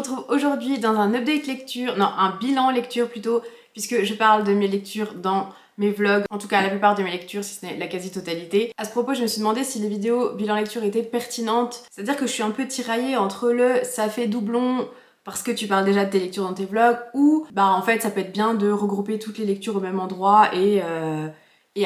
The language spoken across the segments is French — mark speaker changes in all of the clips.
Speaker 1: retrouve aujourd'hui dans un update lecture, non, un bilan lecture plutôt, puisque je parle de mes lectures dans mes vlogs, en tout cas la plupart de mes lectures, si ce n'est la quasi-totalité. À ce propos, je me suis demandé si les vidéos bilan lecture étaient pertinentes, c'est-à-dire que je suis un peu tiraillée entre le ça fait doublon parce que tu parles déjà de tes lectures dans tes vlogs, ou bah en fait ça peut être bien de regrouper toutes les lectures au même endroit et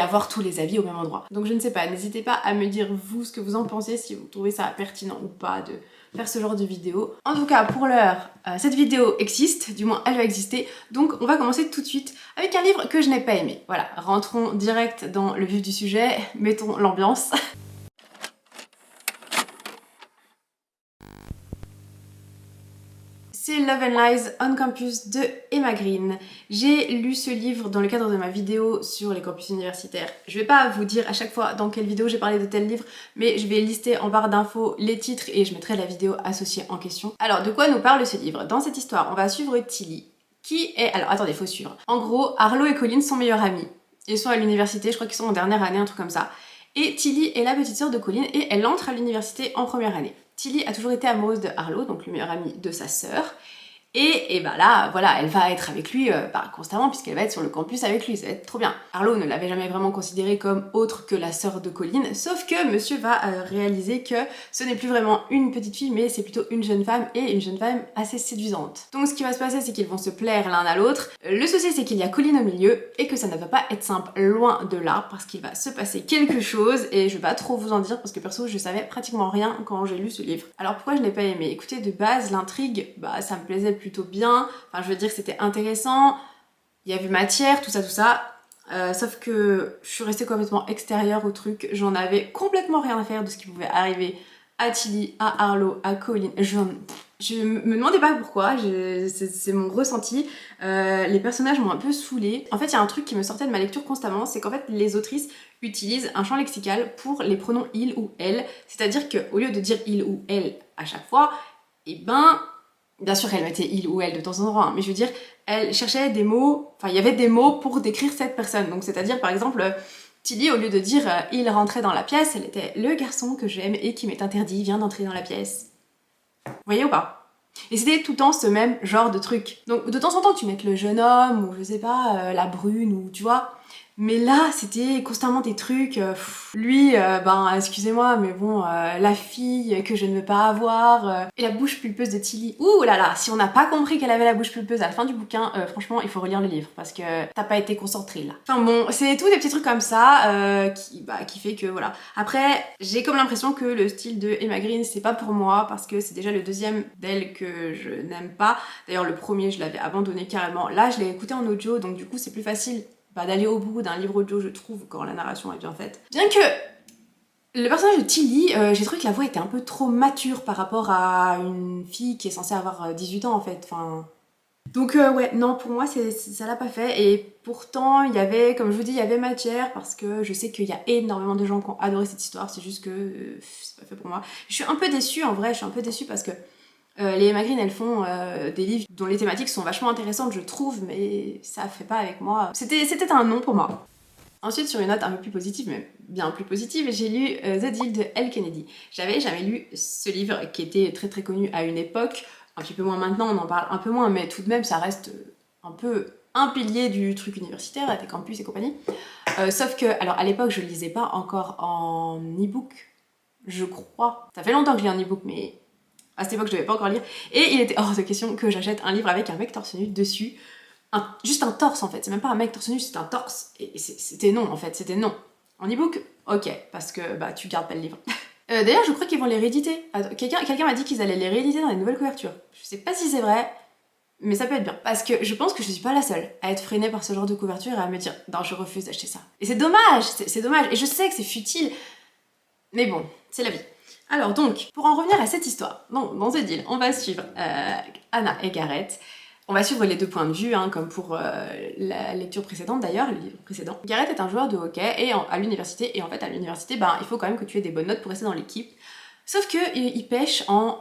Speaker 1: avoir tous les avis au même endroit. Donc je ne sais pas, n'hésitez pas à me dire vous ce que vous en pensez, si vous trouvez ça pertinent ou pas de faire ce genre de vidéo. En tout cas, pour l'heure, cette vidéo existe, du moins elle va exister, donc on va commencer tout de suite avec un livre que je n'ai pas aimé. Voilà, rentrons direct dans le vif du sujet, mettons l'ambiance. C'est Love and Lies on Campus de Emma Green. J'ai lu ce livre dans le cadre de ma vidéo sur les campus universitaires. Je vais pas vous dire à chaque fois dans quelle vidéo j'ai parlé de tel livre, mais je vais lister en barre d'infos les titres et je mettrai la vidéo associée en question. Alors, de quoi nous parle ce livre? Dans cette histoire, on va suivre Tilly, qui est... Alors, attendez, faut suivre. En gros, Harlow et Colin sont meilleurs amis. Ils sont à l'université, je crois qu'ils sont en dernière année, un truc comme ça. Et Tilly est la petite sœur de Colin et elle entre à l'université en première année. Tilly a toujours été amoureuse de Harlow, donc le meilleur ami de sa sœur. Et bah là, voilà, elle va être avec lui constamment puisqu'elle va être sur le campus avec lui, ça va être trop bien. Harlow ne l'avait jamais vraiment considérée comme autre que la sœur de Colin, sauf que monsieur va réaliser que ce n'est plus vraiment une petite fille, mais c'est plutôt une jeune femme, et une jeune femme assez séduisante. Donc ce qui va se passer, c'est qu'ils vont se plaire l'un à l'autre. Le souci, c'est qu'il y a Colin au milieu, et que ça ne va pas être simple, loin de là, parce qu'il va se passer quelque chose, et je vais pas trop vous en dire, parce que perso, je savais pratiquement rien quand j'ai lu ce livre. Alors pourquoi je n'ai pas aimé? Écoutez, de base, l'intrigue, bah ça me plaisait plutôt bien, enfin je veux dire c'était intéressant, il y avait matière, tout ça, sauf que je suis restée complètement extérieure au truc, j'en avais complètement rien à faire de ce qui pouvait arriver à Tilly, à Harlow, à Colin, je me demandais pas pourquoi, c'est mon ressenti, les personnages m'ont un peu saoulée. En fait il y a un truc qui me sortait de ma lecture constamment, c'est qu'en fait les autrices utilisent un champ lexical pour les pronoms il ou elle, c'est-à-dire qu'au lieu de dire il ou elle à chaque fois, et ben bien sûr, elle mettait il ou elle de temps en temps, hein, mais je veux dire, elle cherchait des mots, enfin, il y avait des mots pour décrire cette personne. Donc, c'est-à-dire, par exemple, Tilly, au lieu de dire il rentrait dans la pièce, elle était le garçon que j'aime et qui m'est interdit vient d'entrer dans la pièce. Vous voyez ou pas? Et c'était tout le temps ce même genre de truc. Donc, de temps en temps, tu mets le jeune homme, ou je sais pas, la brune, ou tu vois. Mais là, c'était constamment des trucs, lui, ben excusez-moi, mais bon, la fille que je ne veux pas avoir, et la bouche pulpeuse de Tilly. Ouh là là, si on n'a pas compris qu'elle avait la bouche pulpeuse à la fin du bouquin, franchement, il faut relire le livre, parce que t'as pas été concentré là. Enfin bon, c'est tout des petits trucs comme ça, qui fait que voilà. Après, j'ai comme l'impression que le style de Emma Green, c'est pas pour moi, parce que c'est déjà le deuxième d'elle que je n'aime pas. D'ailleurs, le premier, je l'avais abandonné carrément. Là, je l'ai écouté en audio, donc du coup, c'est plus facile d'aller au bout d'un livre audio, je trouve, quand la narration est bien faite. Bien que le personnage de Tilly, j'ai trouvé que la voix était un peu trop mature par rapport à une fille qui est censée avoir 18 ans en fait. Enfin... Donc ouais, non, pour moi ça l'a pas fait, et pourtant il y avait, comme je vous dis, il y avait matière, parce que je sais qu'il y a énormément de gens qui ont adoré cette histoire, c'est juste que c'est pas fait pour moi. Je suis un peu déçue en vrai, je suis un peu déçue parce que les Emma Green, elles font des livres dont les thématiques sont vachement intéressantes, je trouve, mais ça fait pas avec moi. C'était un non pour moi. Ensuite, sur une note un peu plus positive, mais bien plus positive, j'ai lu The Deal de Elle Kennedy. J'avais jamais lu ce livre qui était très très connu à une époque, un petit peu moins maintenant, on en parle un peu moins, mais tout de même ça reste un peu un pilier du truc universitaire, des campus et compagnie. Sauf que, alors à l'époque je le lisais pas encore en e-book, je crois. Ça fait longtemps que je lis en e-book, mais à cette époque je devais pas encore lire. Et il était hors de question que j'achète un livre avec un mec torse nu dessus. Juste un torse en fait, c'est même pas un mec torse nu, c'est un torse. Et c'était non en fait, c'était non. En e-book, ok, parce que bah tu gardes pas le livre. D'ailleurs, je crois qu'ils vont les rééditer. Quelqu'un m'a dit qu'ils allaient les rééditer dans les nouvelles couvertures. Je sais pas si c'est vrai, mais ça peut être bien. Parce que je pense que je suis pas la seule à être freinée par ce genre de couverture et à me dire non, je refuse d'acheter ça. Et c'est dommage, c'est dommage. Et je sais que c'est futile, mais bon, c'est la vie. Alors donc, pour en revenir à cette histoire, dans The Deal, on va suivre Anna et Gareth. On va suivre les deux points de vue, hein, comme pour la lecture précédente d'ailleurs, le livre précédent. Gareth est un joueur de hockey à l'université, et en fait à l'université, ben, il faut quand même que tu aies des bonnes notes pour rester dans l'équipe. Sauf que il pêche en...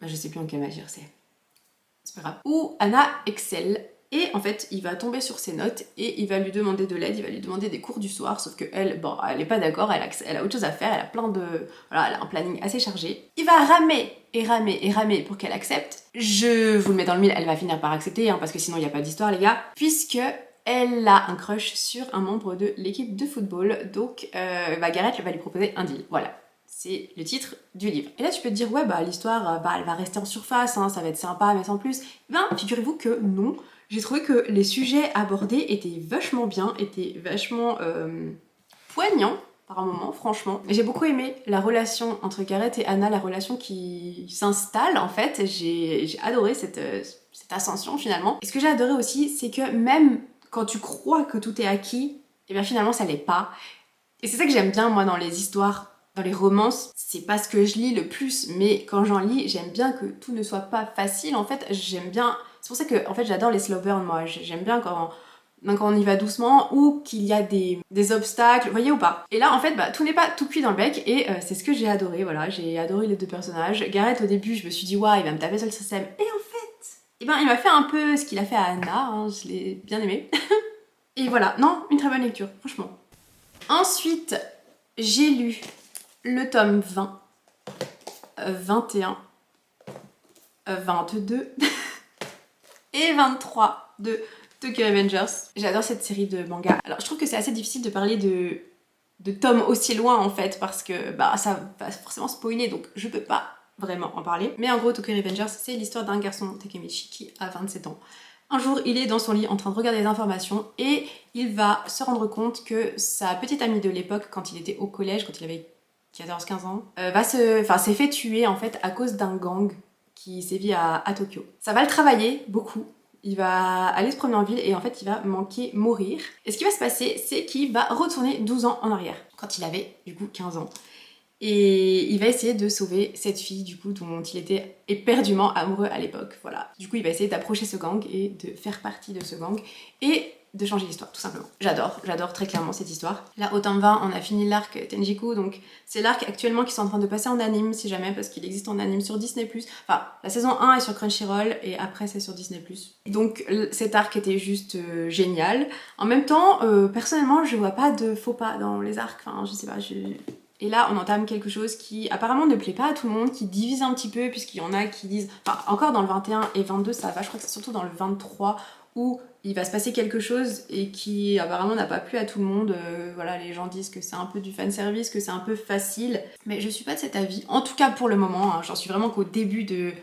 Speaker 1: je sais plus en quelle matière c'est pas grave. Où Anna excelle Et en fait, il va tomber sur ses notes et il va lui demander de l'aide, il va lui demander des cours du soir, sauf que elle, bon, elle est pas d'accord, elle a autre chose à faire, elle a plein de... Voilà, elle a un planning assez chargé. Il va ramer et ramer et ramer pour qu'elle accepte. Je vous le mets dans le mille, elle va finir par accepter, hein, parce que sinon il n'y a pas d'histoire les gars, puisque elle a un crush sur un membre de l'équipe de football, donc Gareth va lui proposer un deal, voilà. C'est le titre du livre. Et là tu peux te dire, ouais bah l'histoire, elle va rester en surface, hein, ça va être sympa mais sans plus. Ben figurez-vous que non, j'ai trouvé que les sujets abordés étaient vachement bien, étaient vachement poignants par un moment, franchement. J'ai beaucoup aimé la relation entre Gareth et Anna, la relation qui s'installe en fait. J'ai adoré cette ascension finalement. Et ce que j'ai adoré aussi, c'est que même quand tu crois que tout est acquis, et bien finalement ça l'est pas. Et c'est ça que j'aime bien moi dans les histoires, dans les romances. C'est pas ce que je lis le plus, mais quand j'en lis, j'aime bien que tout ne soit pas facile. En fait, j'aime bien... C'est pour ça que en fait, j'adore les slow burn moi. J'aime bien quand on y va doucement ou qu'il y a des obstacles, vous voyez ou pas. Et là en fait tout n'est pas tout cuit dans le bec et c'est ce que j'ai adoré, voilà, j'ai adoré les deux personnages. Gareth au début je me suis dit waouh il va me taper sur le système et en fait, il m'a fait un peu ce qu'il a fait à Anna, hein, je l'ai bien aimé. Et voilà, non, une très bonne lecture, franchement. Ensuite, j'ai lu le tome 20, 21, 22 et 23 de Tokyo Revengers. J'adore cette série de mangas. Alors je trouve que c'est assez difficile de parler de tomes aussi loin en fait parce que ça va forcément spoiler donc je peux pas vraiment en parler. Mais en gros Tokyo Revengers c'est l'histoire d'un garçon Takemichi qui a 27 ans. Un jour il est dans son lit en train de regarder des informations et il va se rendre compte que sa petite amie de l'époque quand il était au collège, quand il avait 14-15 ans, s'est fait tuer en fait à cause d'un gang qui sévit à Tokyo. Ça va le travailler beaucoup. Il va aller se promener en ville et en fait il va mourir. Et ce qui va se passer, c'est qu'il va retourner 12 ans en arrière, quand il avait du coup 15 ans. Et il va essayer de sauver cette fille du coup dont il était éperdument amoureux à l'époque, voilà. Du coup il va essayer d'approcher ce gang et de faire partie de ce gang et de changer l'histoire, tout simplement. J'adore très clairement cette histoire. Là, au tome 20, on a fini l'arc Tenjiku, donc c'est l'arc actuellement qui sont en train de passer en anime, si jamais, parce qu'il existe en anime sur Disney+. Enfin, la saison 1 est sur Crunchyroll, et après c'est sur Disney+. Donc cet arc était juste génial. En même temps, personnellement, je vois pas de faux pas dans les arcs, enfin, je sais pas, Et là, on entame quelque chose qui apparemment ne plaît pas à tout le monde, qui divise un petit peu, puisqu'il y en a qui disent... Enfin, encore dans le 21 et 22, ça va, je crois que c'est surtout dans le 23, où il va se passer quelque chose et qui apparemment n'a pas plu à tout le monde. Voilà, les gens disent que c'est un peu du fanservice, que c'est un peu facile. Mais je suis pas de cet avis, en tout cas pour le moment, hein, j'en suis vraiment qu'au début de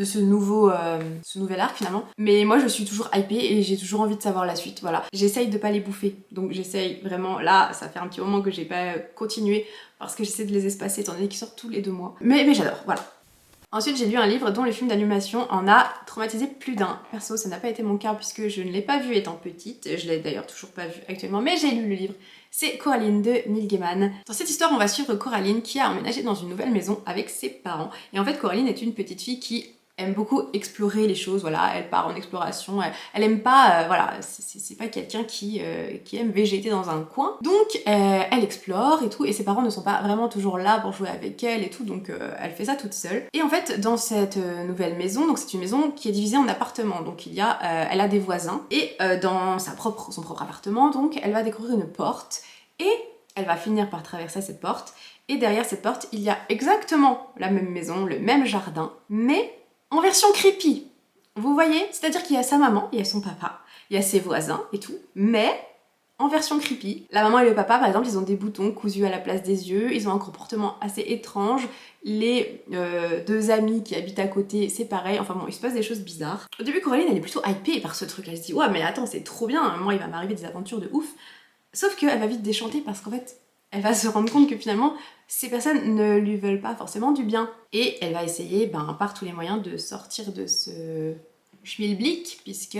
Speaker 1: ce nouvel arc finalement. Mais moi je suis toujours hypée et j'ai toujours envie de savoir la suite, voilà. J'essaye de pas les bouffer, donc j'essaye vraiment, là ça fait un petit moment que j'ai pas continué parce que j'essaie de les espacer étant donné qu'ils sortent tous les 2 mois. Mais j'adore, voilà. Ensuite j'ai lu un livre dont le film d'animation en a traumatisé plus d'un. Perso ça n'a pas été mon cas puisque je ne l'ai pas vu étant petite, je l'ai d'ailleurs toujours pas vu actuellement, mais j'ai lu le livre. C'est Coraline de Neil Gaiman. Dans cette histoire on va suivre Coraline qui a emménagé dans une nouvelle maison avec ses parents. Et en fait Coraline est une petite fille qui aime beaucoup explorer les choses, voilà, elle part en exploration, elle aime pas, voilà, c'est pas quelqu'un qui aime végéter dans un coin. Donc elle explore et tout, et ses parents ne sont pas vraiment toujours là pour jouer avec elle et tout, donc elle fait ça toute seule. Et en fait, dans cette nouvelle maison, donc c'est une maison qui est divisée en appartements, donc elle a des voisins, et dans son propre appartement, donc elle va découvrir une porte, et elle va finir par traverser cette porte, et derrière cette porte, il y a exactement la même maison, le même jardin, mais en version creepy, vous voyez? C'est-à-dire qu'il y a sa maman, il y a son papa, il y a ses voisins et tout, mais en version creepy. La maman et le papa, par exemple, ils ont des boutons cousus à la place des yeux, ils ont un comportement assez étrange. Les 2 amis qui habitent à côté, c'est pareil, enfin bon, il se passe des choses bizarres. Au début, Coraline, elle est plutôt hypée par ce truc, elle se dit « Ouais, mais attends, c'est trop bien, moi, il va m'arriver des aventures de ouf ». Sauf qu'elle va vite déchanter parce qu'en fait, elle va se rendre compte que finalement, ces personnes ne lui veulent pas forcément du bien. Et elle va essayer, par tous les moyens, de sortir de ce schmilblick, puisque,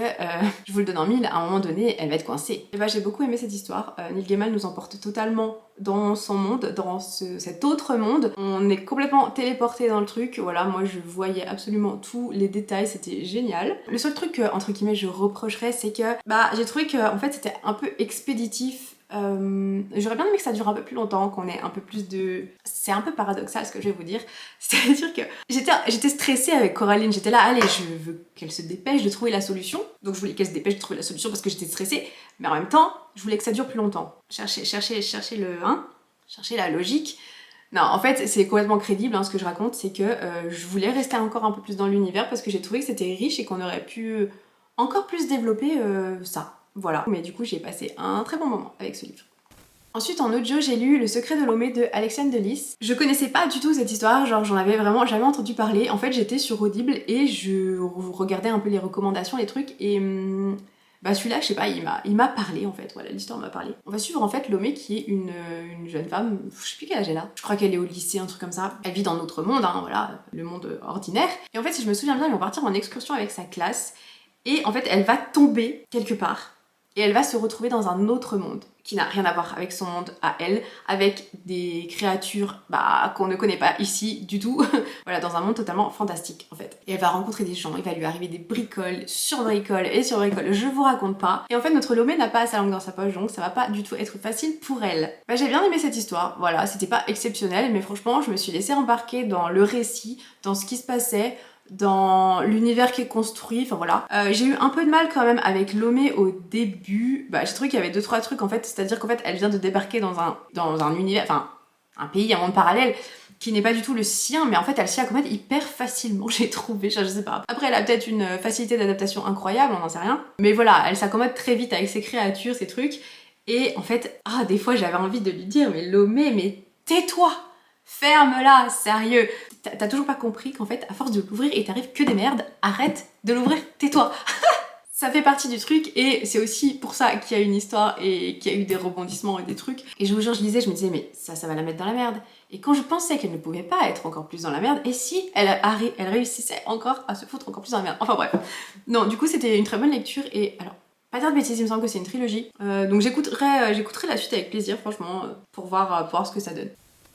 Speaker 1: je vous le donne en mille, à un moment donné, elle va être coincée. Et j'ai beaucoup aimé cette histoire. Neil Gaiman nous emporte totalement dans son monde, dans cet autre monde. On est complètement téléporté dans le truc. Voilà, moi je voyais absolument tous les détails, c'était génial. Le seul truc que, entre guillemets, je reprocherais, c'est que, j'ai trouvé que, en fait, c'était un peu expéditif J'aurais bien aimé que ça dure un peu plus longtemps, qu'on ait un peu plus de... C'est un peu paradoxal ce que je vais vous dire, c'est-à-dire que j'étais stressée avec Coraline, j'étais là, allez, je veux qu'elle se dépêche de trouver la solution, donc je voulais qu'elle se dépêche de trouver la solution parce que j'étais stressée, mais en même temps, je voulais que ça dure plus longtemps. Chercher la logique. Non, en fait, c'est complètement crédible ce que je raconte, c'est que je voulais rester encore un peu plus dans l'univers parce que j'ai trouvé que c'était riche et qu'on aurait pu encore plus développer ça. Voilà. Mais du coup, j'ai passé un très bon moment avec ce livre. Ensuite, en audio, j'ai lu Le secret de Lomé de Alexiane de Lys. Je connaissais pas du tout cette histoire, genre j'en avais vraiment jamais entendu parler. En fait, j'étais sur Audible et je regardais un peu les recommandations, les trucs, et bah celui-là, je sais pas, il m'a parlé en fait, voilà, l'histoire m'a parlé. On va suivre en fait Lomé qui est une jeune femme, je sais plus quel âge elle a, je crois qu'elle est au lycée, un truc comme ça. Elle vit dans notre monde, voilà, le monde ordinaire. Et en fait, si je me souviens bien, ils vont partir en excursion avec sa classe, et en fait, elle va tomber quelque part, et elle va se retrouver dans un autre monde qui n'a rien à voir avec son monde à elle, avec des créatures qu'on ne connaît pas ici du tout. Voilà, dans un monde totalement fantastique en fait. Et elle va rencontrer des gens, il va lui arriver des bricoles, sur bricoles et sur bricoles, je vous raconte pas. Et en fait, notre Lomé n'a pas sa langue dans sa poche, donc ça va pas du tout être facile pour elle. J'ai bien aimé cette histoire, voilà, c'était pas exceptionnel, mais franchement, je me suis laissée embarquer dans le récit, dans ce qui se passait, dans l'univers qui est construit, enfin voilà. J'ai eu un peu de mal quand même avec Lomé au début, j'ai trouvé qu'il y avait 2-3 trucs en fait, c'est-à-dire qu'en fait elle vient de débarquer dans un univers, enfin un pays, un monde parallèle qui n'est pas du tout le sien, mais en fait elle s'y accommode hyper facilement, j'ai trouvé, je sais pas. Après elle a peut-être une facilité d'adaptation incroyable, on n'en sait rien, mais voilà, elle s'accommode très vite avec ses créatures, ses trucs, et en fait, des fois j'avais envie de lui dire, mais Lomé, mais tais-toi! Ferme-la, sérieux. T'as toujours pas compris qu'en fait, à force de l'ouvrir, il t'arrive que des merdes. Arrête de l'ouvrir, tais-toi. Ça fait partie du truc et c'est aussi pour ça qu'il y a une histoire et qu'il y a eu des rebondissements et des trucs. Et je vous jure, je lisais, je me disais, mais ça va la mettre dans la merde. Et quand je pensais qu'elle ne pouvait pas être encore plus dans la merde, et si elle réussissait encore à se foutre encore plus dans la merde. Enfin bref. Non, du coup, c'était une très bonne lecture et alors, pas dire de bêtises, il me semble que c'est une trilogie. Donc j'écouterai la suite avec plaisir, franchement, pour voir ce que ça donne.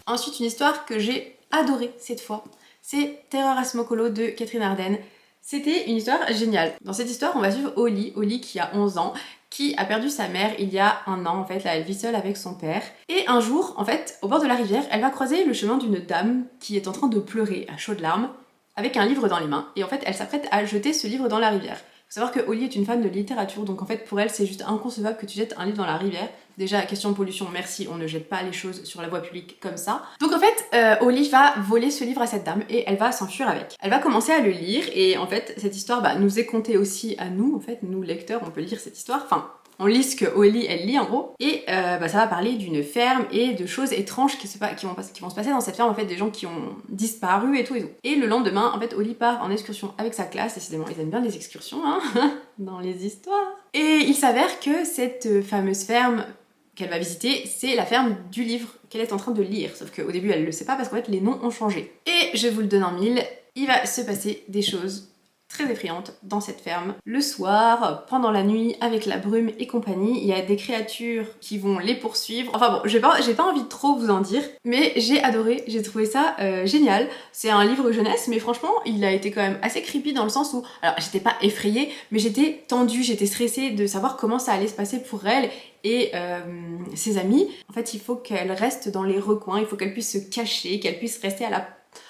Speaker 1: Ensuite, une histoire que j'ai adorée cette fois, c'est Terreur à Smokolo de Catherine Arden. C'était une histoire géniale. Dans cette histoire, on va suivre Holly qui a 11 ans, qui a perdu sa mère il y a un an, en fait, là elle vit seule avec son père. Et un jour, en fait, au bord de la rivière, elle va croiser le chemin d'une dame qui est en train de pleurer à chaudes larmes, avec un livre dans les mains, et en fait, elle s'apprête à jeter ce livre dans la rivière. Faut savoir que Holly est une fan de littérature, donc en fait pour elle c'est juste inconcevable que tu jettes un livre dans la rivière. Déjà, question de pollution, merci, on ne jette pas les choses sur la voie publique comme ça. Donc en fait, Holly va voler ce livre à cette dame et elle va s'enfuir avec. Elle va commencer à le lire et en fait cette histoire nous est contée aussi à nous, en fait, nous lecteurs, on peut lire cette histoire, enfin... On lit ce que Holly elle lit en gros et ça va parler d'une ferme et de choses étranges qui vont se passer dans cette ferme, en fait, des gens qui ont disparu et tout et tout. Et le lendemain en fait Holly part en excursion avec sa classe, décidément ils aiment bien les excursions dans les histoires. Et il s'avère que cette fameuse ferme qu'elle va visiter, c'est la ferme du livre qu'elle est en train de lire, sauf qu'au début elle le sait pas parce qu'en fait les noms ont changé. Et je vous le donne en mille, il va se passer des choses très effrayante dans cette ferme. Le soir, pendant la nuit, avec la brume et compagnie, il y a des créatures qui vont les poursuivre. Enfin bon, j'ai pas envie de trop vous en dire, mais j'ai adoré, j'ai trouvé ça génial. C'est un livre jeunesse, mais franchement, il a été quand même assez creepy dans le sens où, alors j'étais pas effrayée, mais j'étais tendue, j'étais stressée de savoir comment ça allait se passer pour elle et ses amis. En fait, il faut qu'elle reste dans les recoins, il faut qu'elle puisse se cacher, qu'elle puisse rester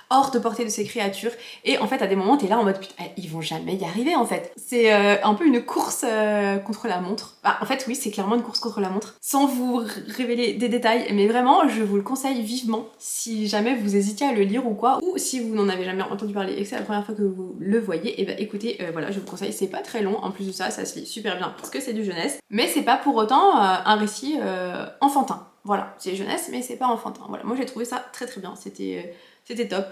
Speaker 1: hors de portée de ces créatures, et en fait à des moments t'es là en mode putain ils vont jamais y arriver en fait. C'est un peu une course contre la montre. En fait oui, c'est clairement une course contre la montre, sans vous révéler des détails, mais vraiment je vous le conseille vivement si jamais vous hésitiez à le lire ou quoi, ou si vous n'en avez jamais entendu parler et que c'est la première fois que vous le voyez, et écoutez, voilà, je vous conseille, c'est pas très long, en plus de ça se lit super bien parce que c'est du jeunesse, mais c'est pas pour autant un récit enfantin. Voilà, c'est jeunesse mais c'est pas enfantin. Voilà, moi j'ai trouvé ça très très bien, c'était top.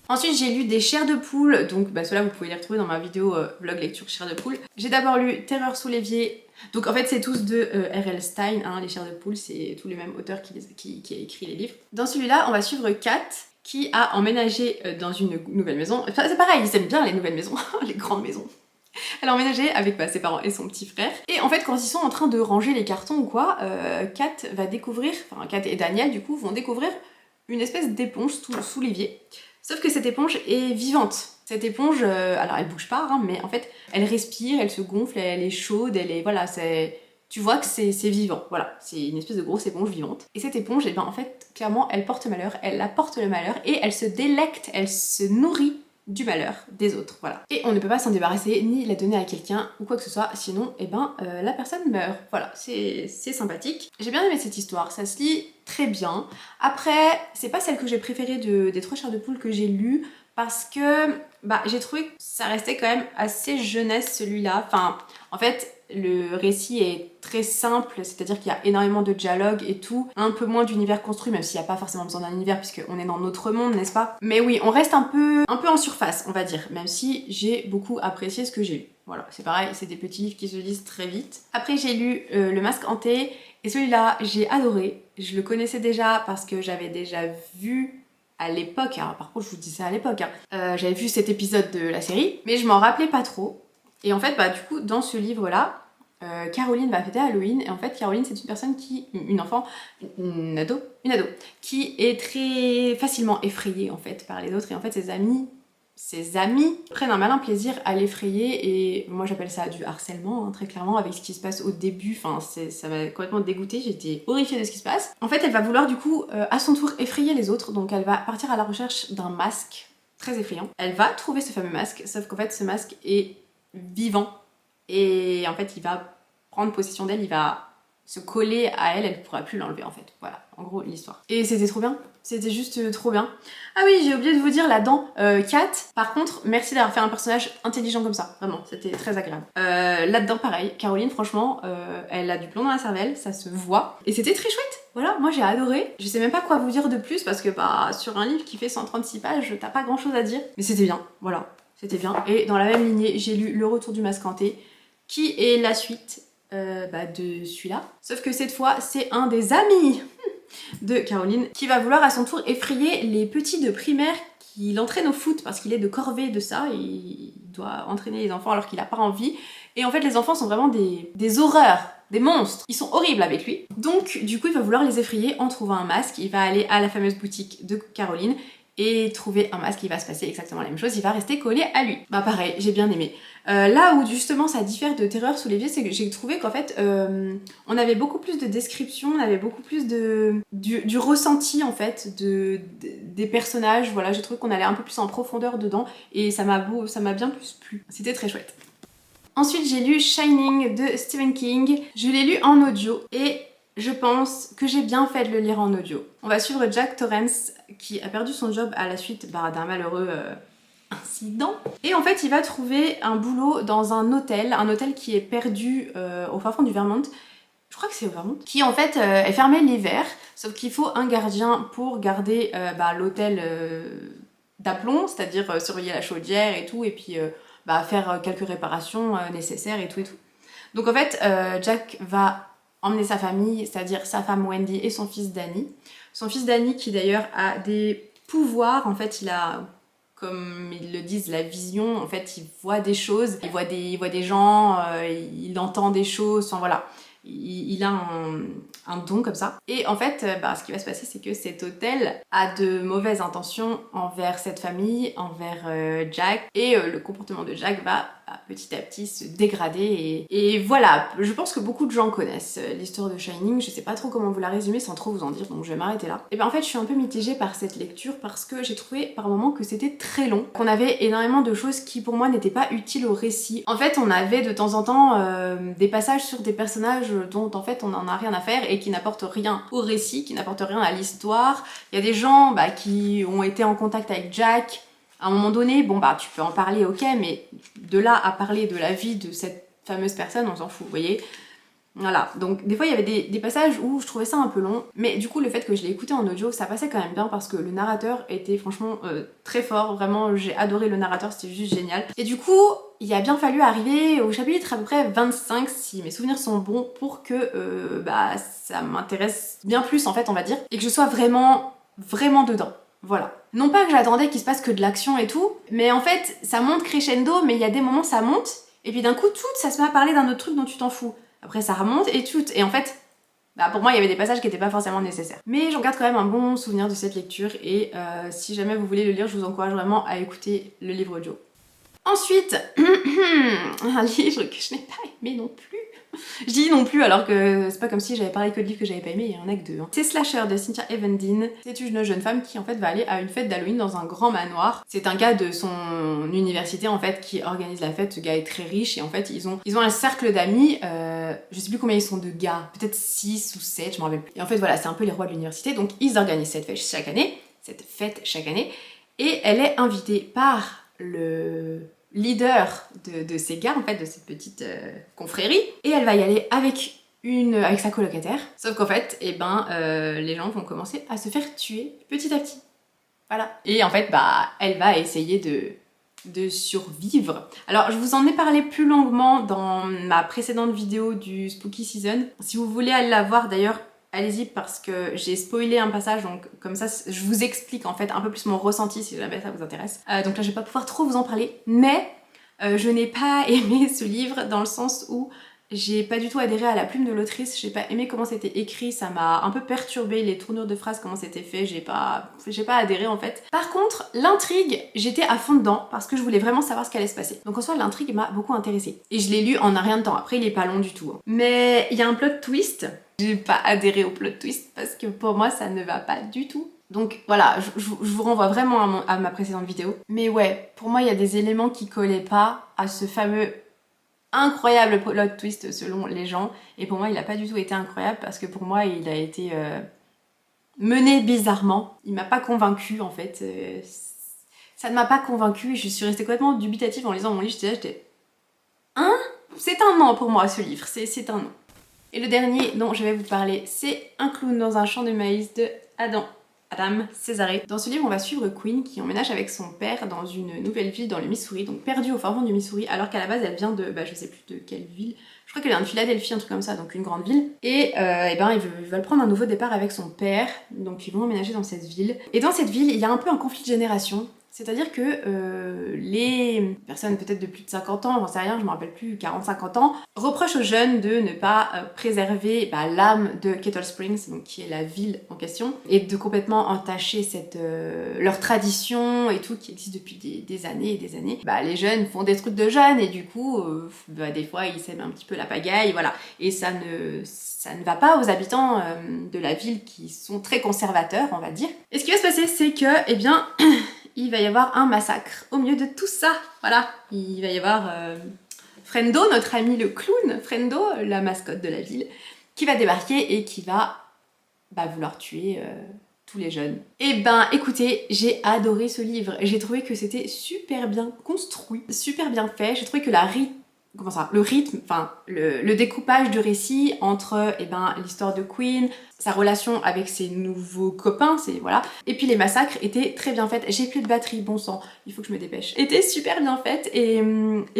Speaker 1: Ensuite, j'ai lu des chairs de poule, donc ceux-là vous pouvez les retrouver dans ma vidéo vlog lecture chairs de poule. J'ai d'abord lu Terreur sous l'évier, donc en fait c'est tous de R.L. Stein, les chairs de poule, c'est tous les mêmes auteurs qui a écrit les livres. Dans celui-là, on va suivre Kat, qui a emménagé dans une nouvelle maison. Enfin, c'est pareil, ils aiment bien les nouvelles maisons, les grandes maisons. Elle a emménagé avec ses parents et son petit frère. Et en fait, quand ils sont en train de ranger les cartons ou quoi, Kat va découvrir, enfin Kat et Daniel du coup vont découvrir une espèce d'éponge sous l'évier. Sauf que cette éponge est vivante. Cette éponge, alors elle bouge pas, mais en fait, elle respire, elle se gonfle, elle est chaude, elle est, voilà, c'est tu vois que c'est vivant, voilà, c'est une espèce de grosse éponge vivante. Et cette éponge, et ben en fait, clairement, elle porte malheur, elle apporte le malheur, et elle se délecte, elle se nourrit du malheur des autres, voilà. Et on ne peut pas s'en débarrasser, ni la donner à quelqu'un, ou quoi que ce soit, sinon, et ben, la personne meurt. Voilà, c'est sympathique. J'ai bien aimé cette histoire, ça se lit très bien. Après, c'est pas celle que j'ai préférée des 3 chairs de poule que j'ai lues, parce que bah, j'ai trouvé que ça restait quand même assez jeunesse celui-là. Enfin, en fait, le récit est très simple, c'est-à-dire qu'il y a énormément de dialogue et tout, un peu moins d'univers construit, même s'il n'y a pas forcément besoin d'un univers puisqu'on est dans notre monde, n'est-ce pas? Mais oui, on reste un peu en surface, on va dire, même si j'ai beaucoup apprécié ce que j'ai lu. Voilà, c'est pareil, c'est des petits livres qui se lisent très vite. Après, j'ai lu Le Masque Hanté, et celui-là, j'ai adoré. Je le connaissais déjà parce que j'avais déjà vu à l'époque, hein, par contre je vous dis ça à l'époque, hein, j'avais vu cet épisode de la série, mais je m'en rappelais pas trop. Et en fait, bah du coup, dans ce livre-là, Caroline va fêter Halloween, et en fait Caroline c'est une personne une ado, qui est très facilement effrayée en fait par les autres, et en fait ses amis prennent un malin plaisir à l'effrayer, et moi j'appelle ça du harcèlement, hein, très clairement, avec ce qui se passe au début, enfin ça m'a complètement dégoûtée, j'étais horrifiée de ce qui se passe. En fait elle va vouloir du coup à son tour effrayer les autres, donc elle va partir à la recherche d'un masque très effrayant. Elle va trouver ce fameux masque, sauf qu'en fait ce masque est vivant, et en fait il va prendre possession d'elle, il va se coller à elle, elle ne pourra plus l'enlever en fait. Voilà, en gros l'histoire. Et c'était trop bien, c'était juste trop bien. Ah oui, j'ai oublié de vous dire la dent Kat. Par contre, merci d'avoir fait un personnage intelligent comme ça, vraiment, c'était très agréable. Là-dedans pareil, Caroline franchement, elle a du plomb dans la cervelle, ça se voit. Et c'était très chouette. Voilà, moi j'ai adoré. Je sais même pas quoi vous dire de plus parce que bah sur un livre qui fait 136 pages, t'as pas grand chose à dire. Mais c'était bien, voilà, c'était bien. Et dans la même lignée, j'ai lu Le Retour du Masque Hanté, qui est la suite de celui-là. Sauf que cette fois, c'est un des amis de Caroline qui va vouloir à son tour effrayer les petits de primaire qui l'entraînent au foot parce qu'il est de corvée de ça, et il doit entraîner les enfants alors qu'il a pas envie. Et en fait, les enfants sont vraiment des horreurs, des monstres. Ils sont horribles avec lui. Donc, du coup, il va vouloir les effrayer en trouvant un masque. Il va aller à la fameuse boutique de Caroline et trouver un masque, il va se passer exactement la même chose, il va rester collé à lui. Bah pareil, j'ai bien aimé. Là où justement ça diffère de Terreur sous l'évier, c'est que j'ai trouvé qu'en fait on avait beaucoup plus de descriptions, on avait beaucoup plus du ressenti en fait des personnages, voilà, j'ai trouvé qu'on allait un peu plus en profondeur dedans, et ça m'a bien plus plu, c'était très chouette. Ensuite j'ai lu Shining de Stephen King, je l'ai lu en audio, et je pense que j'ai bien fait de le lire en audio. On va suivre Jack Torrance qui a perdu son job à la suite d'un malheureux incident. Et en fait, il va trouver un boulot dans un hôtel qui est perdu au fin fond du Vermont. Je crois que c'est au Vermont. Qui en fait est fermé l'hiver, sauf qu'il faut un gardien pour garder l'hôtel d'aplomb, c'est-à-dire surveiller la chaudière et tout, et puis faire quelques réparations nécessaires et tout et tout. Donc en fait, Jack va emmener sa famille, c'est-à-dire sa femme Wendy et son fils Danny. Son fils Danny qui d'ailleurs a des pouvoirs, en fait il a, comme ils le disent, la vision, en fait il voit des choses, il voit des gens, il entend des choses, enfin voilà. Il a un don comme ça. Et en fait, ce qui va se passer, c'est que cet hôtel a de mauvaises intentions envers cette famille, envers Jack, et le comportement de Jack va petit à petit se dégrader, et voilà, je pense que beaucoup de gens connaissent l'histoire de Shining, je sais pas trop comment vous la résumer sans trop vous en dire, donc je vais m'arrêter là. Et en fait je suis un peu mitigée par cette lecture parce que j'ai trouvé par moments que c'était très long, qu'on avait énormément de choses qui pour moi n'étaient pas utiles au récit. En fait on avait de temps en temps des passages sur des personnages dont en fait on n'en a rien à faire et qui n'apportent rien au récit, qui n'apportent rien à l'histoire. Il y a des gens qui ont été en contact avec Jack à un moment donné, bon tu peux en parler, ok, mais de là à parler de la vie de cette fameuse personne, on s'en fout, vous voyez. Voilà, donc des fois il y avait des passages où je trouvais ça un peu long, mais du coup le fait que je l'ai écouté en audio, ça passait quand même bien parce que le narrateur était franchement très fort, vraiment j'ai adoré le narrateur, c'était juste génial. Et du coup, il a bien fallu arriver au chapitre à peu près 25, si mes souvenirs sont bons, pour que ça m'intéresse bien plus en fait, on va dire, et que je sois vraiment dedans. Voilà. Non pas que j'attendais qu'il se passe que de l'action et tout, mais en fait, ça monte crescendo, mais il y a des moments ça monte, et puis d'un coup, ça se met à parler d'un autre truc dont tu t'en fous. Après, ça remonte et tout, et en fait, pour moi, il y avait des passages qui n'étaient pas forcément nécessaires. Mais j'en garde quand même un bon souvenir de cette lecture, et si jamais vous voulez le lire, je vous encourage vraiment à écouter le livre audio. Ensuite, un livre que je n'ai pas aimé non plus. Je dis non plus alors que c'est pas comme si j'avais parlé que de livres que j'avais pas aimé, il y en a que deux. C'est Slasher de Cynthia Erivo. C'est une jeune femme qui en fait va aller à une fête d'Halloween dans un grand manoir. C'est un gars de son université en fait qui organise la fête. Ce gars est très riche et en fait ils ont un cercle d'amis. Je sais plus combien ils sont de gars, peut-être 6 ou 7, je m'en rappelle plus. Et en fait voilà, c'est un peu les rois de l'université, donc ils organisent cette fête chaque année. Et elle est invitée par le leader de ces gars, en fait, de cette petite confrérie. Et elle va y aller avec sa colocataire. Sauf qu'en fait, les gens vont commencer à se faire tuer petit à petit. Voilà. Et en fait, elle va essayer de survivre. Alors, je vous en ai parlé plus longuement dans ma précédente vidéo du Spooky Season. Si vous voulez aller la voir, d'ailleurs, allez-y parce que j'ai spoilé un passage, donc comme ça je vous explique en fait un peu plus mon ressenti si jamais ça vous intéresse. Donc là je vais pas pouvoir trop vous en parler, mais je n'ai pas aimé ce livre dans le sens où j'ai pas du tout adhéré à la plume de l'autrice, j'ai pas aimé comment c'était écrit, ça m'a un peu perturbé, les tournures de phrases, comment c'était fait, j'ai pas adhéré en fait. Par contre, l'intrigue, j'étais à fond dedans parce que je voulais vraiment savoir ce qui allait se passer. Donc en soi, l'intrigue m'a beaucoup intéressée. Et je l'ai lu en un rien de temps, après il est pas long du tout. Mais il y a un plot twist, j'ai pas adhéré au plot twist parce que pour moi ça ne va pas du tout. Donc voilà, je vous renvoie vraiment à ma précédente vidéo. Mais ouais, pour moi il y a des éléments qui collaient pas à ce fameux incroyable plot twist selon les gens, et pour moi il a pas du tout été incroyable parce que pour moi il a été mené bizarrement, il m'a pas convaincue en fait, ça ne m'a pas convaincue et je suis restée complètement dubitative en lisant mon livre, j'étais hein, c'est un non pour moi ce livre, c'est un non. Et le dernier dont je vais vous parler, c'est Un clown dans un champ de maïs de Adam Césaré. Dans ce livre, on va suivre Queen qui emménage avec son père dans une nouvelle ville dans le Missouri, donc perdue au fin fond du Missouri, alors qu'à la base elle vient de, je sais plus de quelle ville, je crois qu'elle vient de Philadelphie, un truc comme ça, donc une grande ville. Et ils veulent prendre un nouveau départ avec son père, donc ils vont emménager dans cette ville. Et dans cette ville, il y a un peu un conflit de génération. C'est-à-dire que les personnes peut-être de plus de 50 ans, j'en sais rien, je me rappelle plus, 40-50 ans, reprochent aux jeunes de ne pas préserver l'âme de Kettle Springs, donc qui est la ville en question, et de complètement entacher leur tradition et tout qui existe depuis des années et des années. Les jeunes font des trucs de jeunes et du coup, des fois ils sèment un petit peu la pagaille, voilà. Et ça ne va pas aux habitants de la ville qui sont très conservateurs, on va dire. Et ce qui va se passer, c'est que, il va y avoir un massacre au milieu de tout ça, voilà. Il va y avoir Frendo, notre ami le clown, Frendo, la mascotte de la ville, qui va débarquer et qui va vouloir tuer tous les jeunes. Et écoutez, j'ai adoré ce livre, j'ai trouvé que c'était super bien construit, super bien fait, j'ai trouvé que le rythme, le découpage de récit entre l'histoire de Queen, sa relation avec ses nouveaux copains, et puis les massacres étaient très bien faites. J'ai plus de batterie, bon sang, il faut que je me dépêche. Était super bien faite et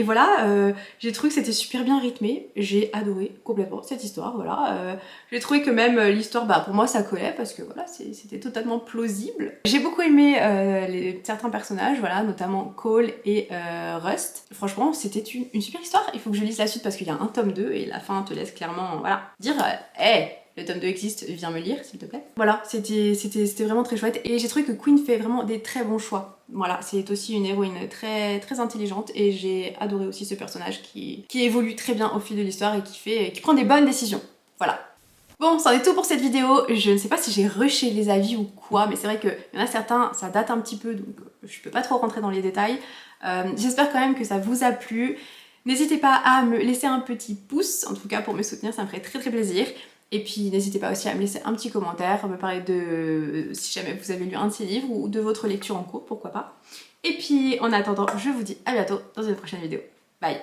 Speaker 1: voilà, j'ai trouvé que c'était super bien rythmé, j'ai adoré complètement cette histoire, voilà. J'ai trouvé que même l'histoire, pour moi ça collait parce que voilà, c'était totalement plausible. J'ai beaucoup aimé certains personnages, voilà, notamment Cole et Rust. Franchement, c'était une super histoire. Il faut que je lise la suite parce qu'il y a un tome 2 et la fin te laisse clairement, dire le tome 2 existe, viens me lire s'il te plaît. Voilà, c'était vraiment très chouette et j'ai trouvé que Queen fait vraiment des très bons choix. Voilà, c'est aussi une héroïne très, très intelligente et j'ai adoré aussi ce personnage qui évolue très bien au fil de l'histoire et qui prend des bonnes décisions. Voilà. Bon, c'en est tout pour cette vidéo. Je ne sais pas si j'ai rushé les avis ou quoi, mais c'est vrai qu'il y en a certains, ça date un petit peu, donc je peux pas trop rentrer dans les détails. J'espère quand même que ça vous a plu. N'hésitez pas à me laisser un petit pouce, en tout cas pour me soutenir, ça me ferait très très plaisir. Et puis n'hésitez pas aussi à me laisser un petit commentaire, me parler de si jamais vous avez lu un de ces livres ou de votre lecture en cours, pourquoi pas. Et puis en attendant, je vous dis à bientôt dans une prochaine vidéo. Bye!